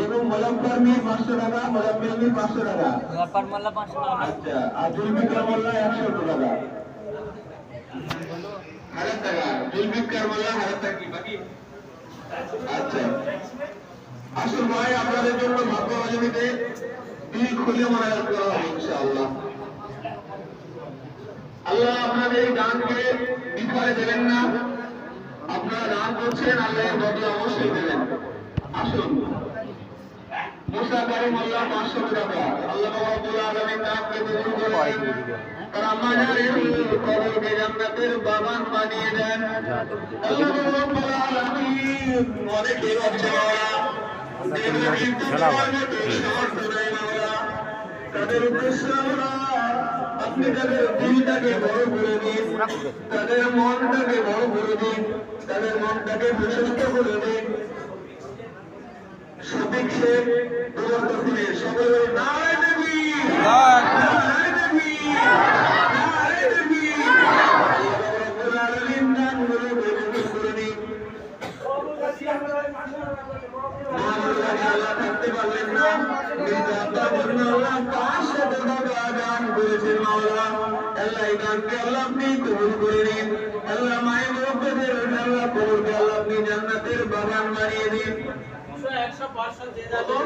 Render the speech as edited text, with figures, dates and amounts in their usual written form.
এবং মুজাফফর মির 500 টাকা, মুজাফফর মির 500 টাকা, মুজাফফর মোল্লা 500 টাকা। আচ্ছা, আর জুলফিকার মোল্লা 100 টাকা। 1000 টাকা, জুলফিকার মোল্লা 1000 টাকা কি বাকি? আচ্ছা, আসল ভাই আপনাদের জন্য ভাগ্য অজমিতে দিল খুলে মানায়াত করা হবে ইনশাআল্লাহ। আল্লাহ আপনাদের এই দানকে বিফলে দেবেন না। আপনারা দান করছেন, আল্লাহ এর বদলা অবশ্যই দেবেন। আসুন, মুসা কারিম আল্লাহ 500 টাকা, আল্লাহ রাব্বুল আলামিন দানকে কবুল করেন। তার আম্মা জানের কবরকে জান্নাতের বাগান বানিয়ে দেন। আল্লাহ রাব্বুল আলামিন অনেকে বাচ্চারা তাদের উদ্দেশ্যে আপনি তাদের দিলটাকে বড় করে দিন, তাদের মনটাকে বড় করে দিন, তাদের মনটাকে প্রশস্ত করে দিন। শফিক শেখ দুর্গাপুরের সকলে নারায়ণ দেবী, নারায়ণ দেবী, নারায়ণ দেবী। আল্লাহ আলামিন দানগুলো কবুল করে নিন। আল্লাহ থাকতে পারলেন না, কিন্তু আপনার জন্য আল্লাহ 500 টাকা দান করেছেন মাওলা। আল্লাহ এই দানকে আল্লাহ আপনি কবুল করে নিন। আল্লাহ মায়ের মুরব্বিদের আল্লাহ কবরকে আল্লাহ আপনি জান্নাতের বাগান বানিয়ে দিন। 100 100% যে যাবে